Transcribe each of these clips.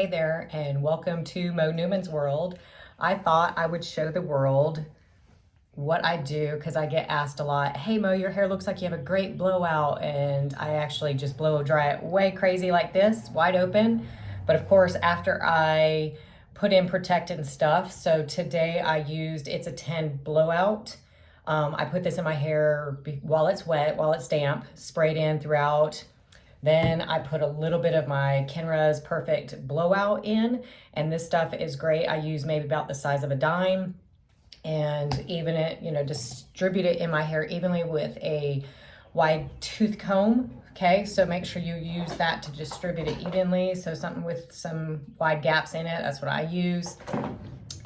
Hey there, and welcome to Mo Newman's World. I thought I would show the world what I do because I get asked a lot, hey Mo, your hair looks like you have a great blowout, and I actually just blow dry it way crazy like this, wide open. But of course, after I put in protectant stuff, so today I used, it's a 10 blowout. I put this in my hair while it's wet, while it's damp, sprayed in throughout. Then I put a little bit of my Kenra's Perfect Blowout in, and this stuff is great. I use maybe about the size of a dime, and even it, distribute it in my hair evenly with a wide tooth comb. Okay, so make sure you use that to distribute it evenly. So something with some wide gaps in it, that's what I use.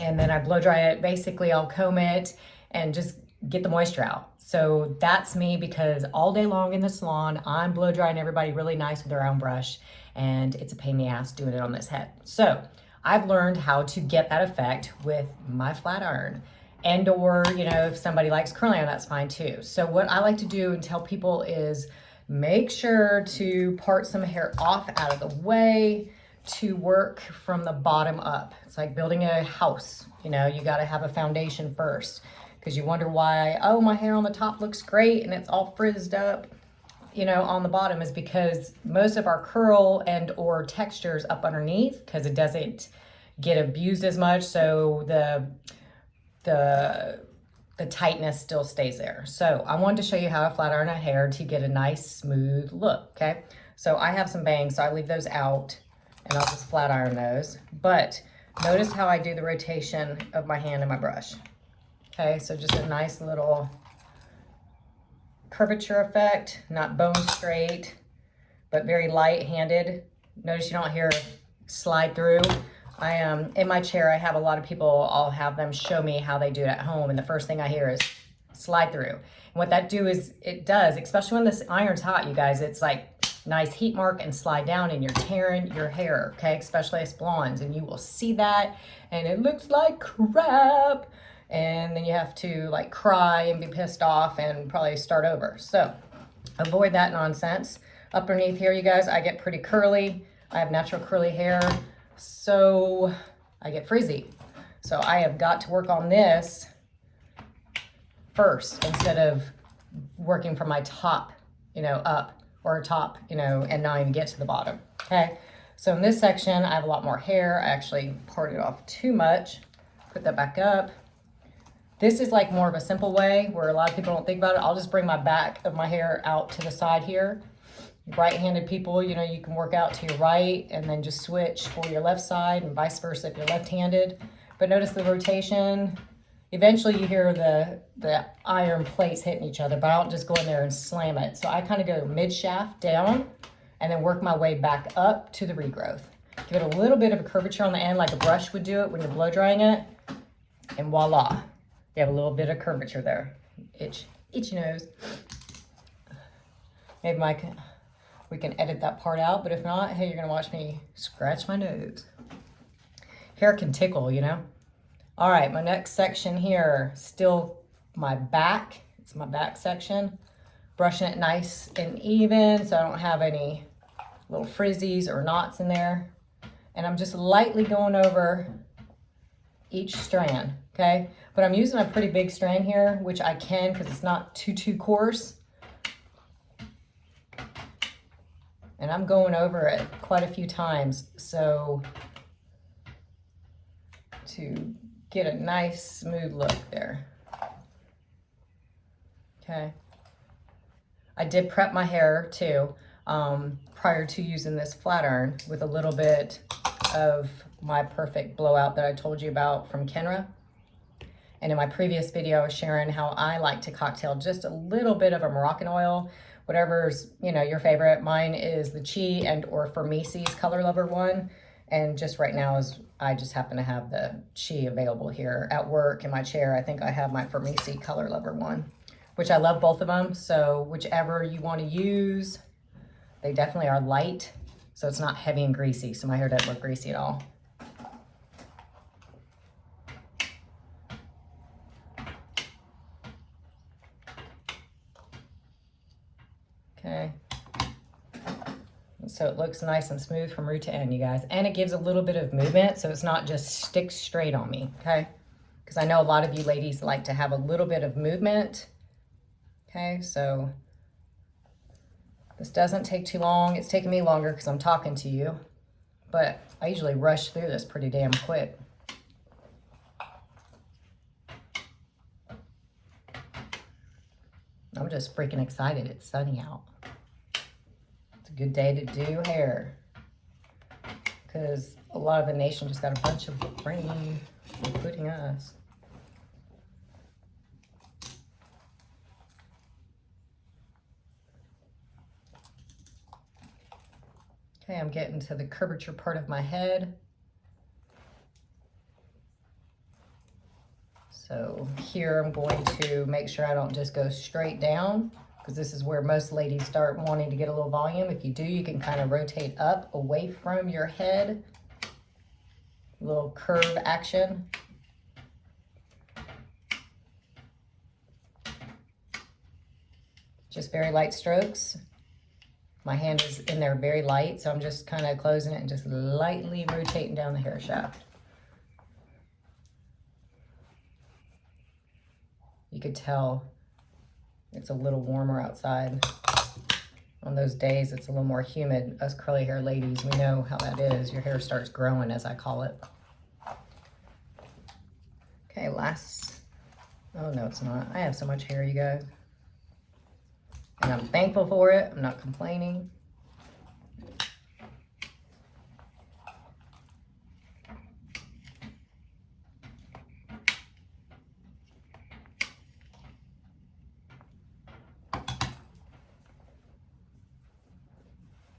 And then I blow dry it. Basically, I'll comb it and just get the moisture out. So that's me, because all day long in the salon, I'm blow drying everybody really nice with their own brush, and it's a pain in the ass doing it on this head. So I've learned how to get that effect with my flat iron, and or, if somebody likes curling iron, that's fine too. So what I like to do and tell people is make sure to part some hair off out of the way to work from the bottom up. It's like building a house. You got to have a foundation first, because you wonder why, oh, my hair on the top looks great and it's all frizzed up, on the bottom, is because most of our curl and or textures up underneath, because it doesn't get abused as much, so the tightness still stays there. So I wanted to show you how to flat iron a hair to get a nice smooth look, okay? So I have some bangs, so I leave those out and I'll just flat iron those. But notice how I do the rotation of my hand and my brush. Okay, so just a nice little curvature effect, not bone straight, but very light-handed. Notice you don't hear slide through. In my chair, I have a lot of people, I'll have them show me how they do it at home, and the first thing I hear is slide through. And what that it does, especially when this iron's hot, you guys, it's like nice heat mark and slide down, and you're tearing your hair, okay? Especially us blondes, and you will see that, and it looks like crap. And then you have to like cry and be pissed off and probably start over. So avoid that nonsense. Underneath here, you guys, I get pretty curly. I have natural curly hair, so I get frizzy. So I have got to work on this first instead of working from my top, up, or top, and not even get to the bottom, okay? So in this section, I have a lot more hair. I actually parted off too much. Put that back up. This is like more of a simple way where a lot of people don't think about it. I'll just bring my back of my hair out to the side here. Right-handed people, you can work out to your right and then just switch for your left side, and vice versa if you're left-handed. But notice the rotation. Eventually you hear the iron plates hitting each other, but I don't just go in there and slam it. So I kind of go mid-shaft down and then work my way back up to the regrowth. Give it a little bit of a curvature on the end like a brush would do it when you're blow drying it, and voila. You have a little bit of curvature there. Itchy nose. Maybe we can edit that part out, but if not, hey, you're gonna watch me scratch my nose. Hair can tickle, All right, my next section here, still my back. It's my back section. Brushing it nice and even so I don't have any little frizzies or knots in there. And I'm just lightly going over each strand, okay? But I'm using a pretty big strand here, which I can because it's not too coarse. And I'm going over it quite a few times, so to get a nice smooth look there. Okay. I did prep my hair too, prior to using this flat iron with a little bit of my Perfect Blowout that I told you about from Kenra. And in my previous video, I was sharing how I like to cocktail just a little bit of a Moroccan oil, whatever's, your favorite. Mine is the Chi and or Firmisi's Color Lover one. And just right now I just happen to have the Chi available here at work in my chair. I think I have my Firmisi Color Lover one, which I love both of them. So whichever you want to use, they definitely are light. So it's not heavy and greasy. So my hair doesn't look greasy at all. Okay, so it looks nice and smooth from root to end, you guys. And it gives a little bit of movement, so it's not just sticks straight on me, okay? Because I know a lot of you ladies like to have a little bit of movement. Okay, so this doesn't take too long. It's taking me longer because I'm talking to you, but I usually rush through this pretty damn quick. I'm just freaking excited. It's sunny out. It's a good day to do hair because a lot of the nation just got a bunch of rain, including us. Okay, I'm getting to the curvature part of my head. So here I'm going to make sure I don't just go straight down, because this is where most ladies start wanting to get a little volume. If you do, you can kind of rotate up away from your head. A little curve action. Just very light strokes. My hand is in there very light, so I'm just kind of closing it and just lightly rotating down the hair shaft. You could tell it's a little warmer outside. On those days, it's a little more humid. Us curly hair ladies, we know how that is. Your hair starts growing, as I call it. Okay, last, oh no, it's not. I have so much hair, you guys. And I'm thankful for it. I'm not complaining.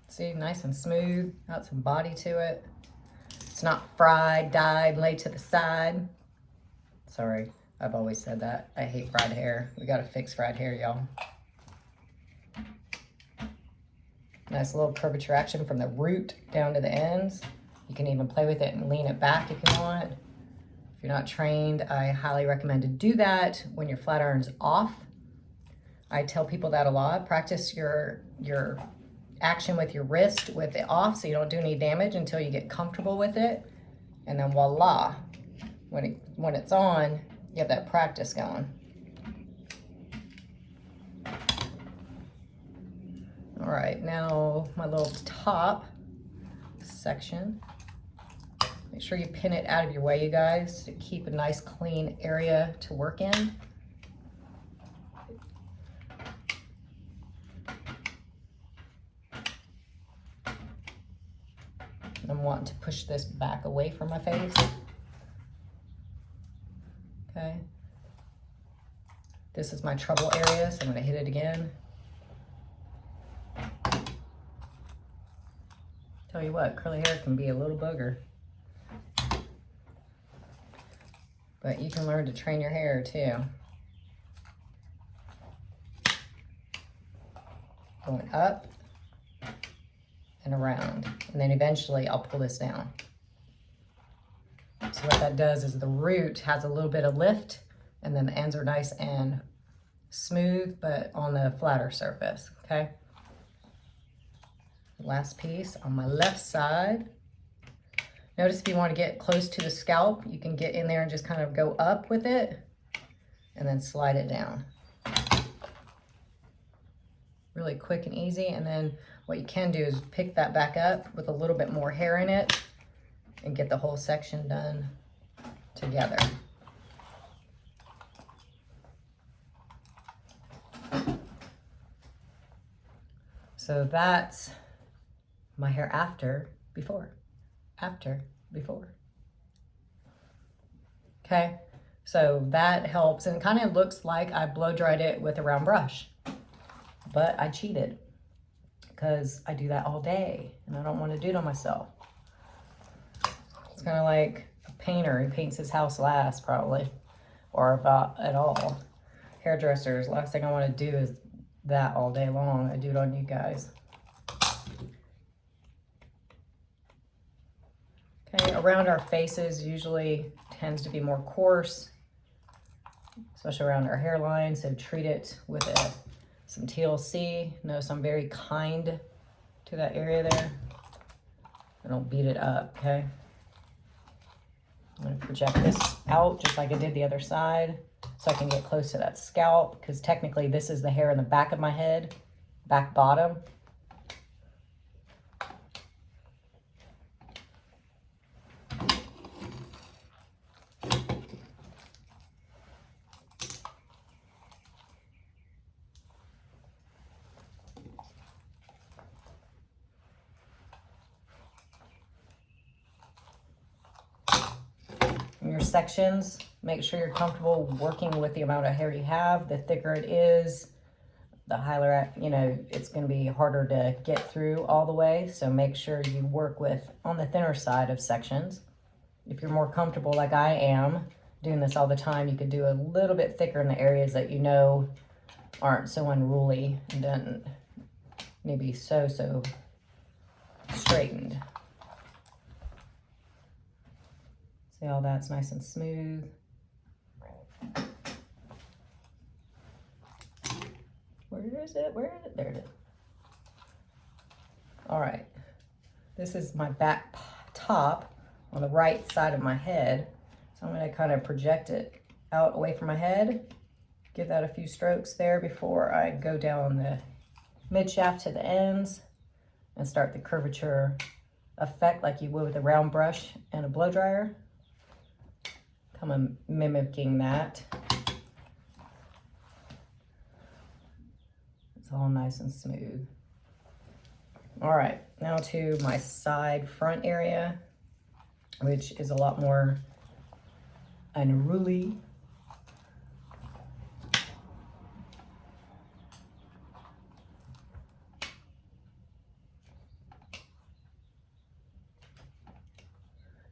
See, nice and smooth. Got some body to it. It's not fried, dyed, laid to the side. Sorry, I've always said that. I hate fried hair. We gotta fix fried hair, y'all. Nice little curvature action from the root down to the ends. You can even play with it and lean it back if you want. If you're not trained, I highly recommend to do that when your flat iron's off. I tell people that a lot. Practice your action with your wrist with it off so you don't do any damage until you get comfortable with it. And then voila, when it's on, you have that practice going. All right, now my little top section. Make sure you pin it out of your way, you guys, to keep a nice clean area to work in. I'm wanting to push this back away from my face. Okay. This is my trouble area, so I'm gonna hit it again. Tell you what, curly hair can be a little booger. But you can learn to train your hair too. Going up and around. And then eventually I'll pull this down. So what that does is the root has a little bit of lift, and then the ends are nice and smooth, but on the flatter surface, okay? Last piece on my left side. Notice if you want to get close to the scalp, you can get in there and just kind of go up with it and then slide it down. Really quick and easy. And then what you can do is pick that back up with a little bit more hair in it and get the whole section done together. So that's my hair after, before. Okay, so that helps, and it kind of looks like I blow dried it with a round brush, but I cheated because I do that all day and I don't want to do it on myself. It's kind of like a painter who paints his house last, probably, or about at all. Hairdressers, last thing I want to do is that all day long. I do it on you guys. Okay, around our faces usually tends to be more coarse, especially around our hairline, so treat it with some TLC. Notice I'm very kind to that area there. I don't beat it up, okay? I'm gonna project this out just like I did the other side so I can get close to that scalp, because technically this is the hair in the back of my head, back bottom. Your sections, make sure you're comfortable working with the amount of hair you have. The thicker it is, the higher, you know, it's going to be harder to get through all the way. So make sure you work with on the thinner side of sections. If you're more comfortable like I am doing this all the time, you could do a little bit thicker in the areas that you know aren't so unruly and doesn't need to be so straightened. See how that's nice and smooth. Where is it? Where is it? There it is. All right. This is my back top on the right side of my head. So I'm going to kind of project it out away from my head. Give that a few strokes there before I go down the mid shaft to the ends and start the curvature effect like you would with a round brush and a blow dryer. Kind of mimicking that. It's all nice and smooth. All right, now to my side front area, which is a lot more unruly.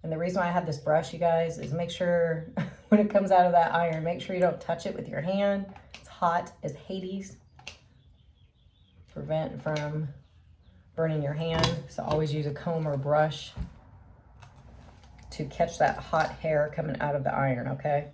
And the reason why I have this brush, you guys, is make sure when it comes out of that iron, make sure you don't touch it with your hand. It's hot as Hades. Prevent from burning your hand. So always use a comb or brush to catch that hot hair coming out of the iron, okay?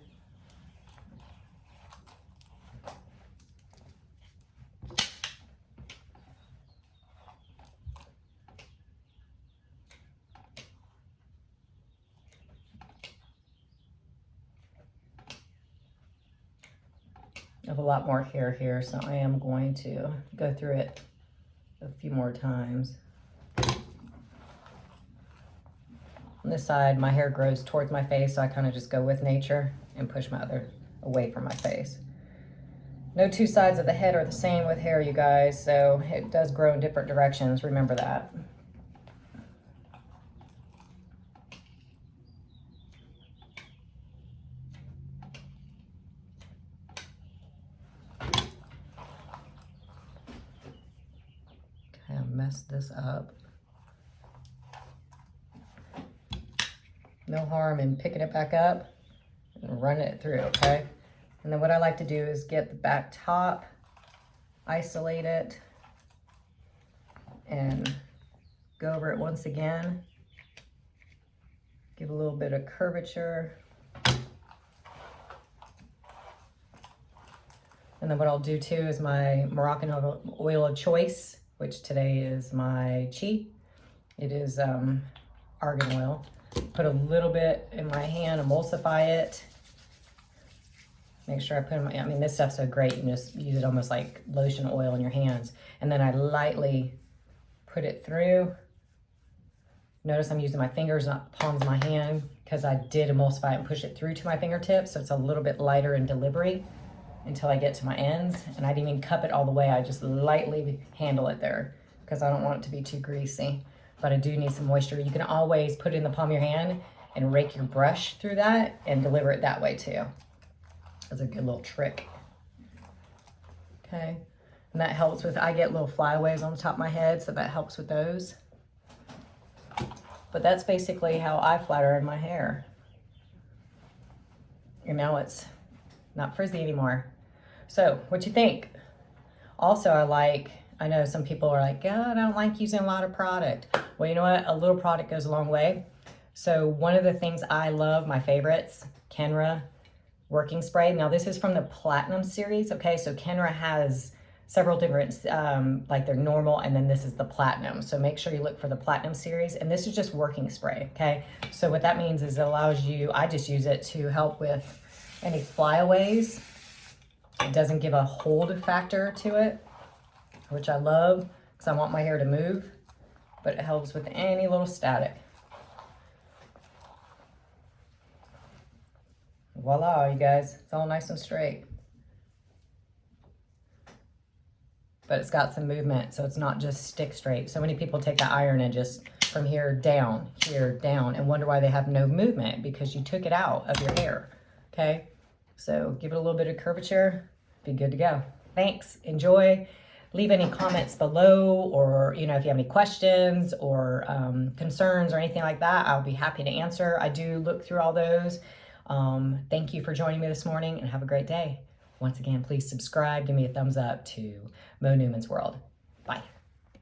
I have a lot more hair here, so I am going to go through it a few more times. On this side, my hair grows towards my face, so I kind of just go with nature and push my other away from my face. No two sides of the head are the same with hair, you guys, so it does grow in different directions. Remember that. Okay, I messed this up. No harm in picking it back up and running it through, okay? And then what I like to do is get the back top, isolate it, and go over it once again. Give a little bit of curvature. And then what I'll do too is my Moroccan oil of choice, which today is my Chi. It is argan oil. Put a little bit in my hand, emulsify it. Make sure I put in my, I mean, this stuff's so great. You can just use it almost like lotion oil in your hands. And then I lightly put it through. Notice I'm using my fingers, not the palms of my hand, because I did emulsify it and push it through to my fingertips. So it's a little bit lighter in delivery until I get to my ends. And I didn't even cup it all the way. I just lightly handle it there because I don't want it to be too greasy. But I do need some moisture. You can always put it in the palm of your hand and rake your brush through that and deliver it that way too. That's a good little trick. Okay, and that helps with, I get little flyaways on the top of my head, so that helps with those. But that's basically how I flat iron my hair. And now it's not frizzy anymore. So what you think? Also, I know some people are like, God, I don't like using a lot of product. Well, you know what? A little product goes a long way. So one of the things I love, my favorites, Kenra working spray. Now this is from the Platinum series, okay? So Kenra has several different, like they're normal, and then this is the platinum. So make sure you look for the platinum series, and this is just working spray, okay? So what that means is it allows you, I just use it to help with any flyaways. It doesn't give a hold factor to it, which I love because I want my hair to move, but it helps with any little static. Voila, you guys, it's all nice and straight. But it's got some movement, so it's not just stick straight. So many people take the iron and just from here, down, and wonder why they have no movement, because you took it out of your hair, okay? So give it a little bit of curvature, be good to go. Thanks, enjoy. Leave any comments below, or if you have any questions or concerns or anything like that, I'll be happy to answer. I do look through all those. Thank you for joining me this morning, and have a great day. Once again, please subscribe, give me a thumbs up to Mo Newman's World. Bye.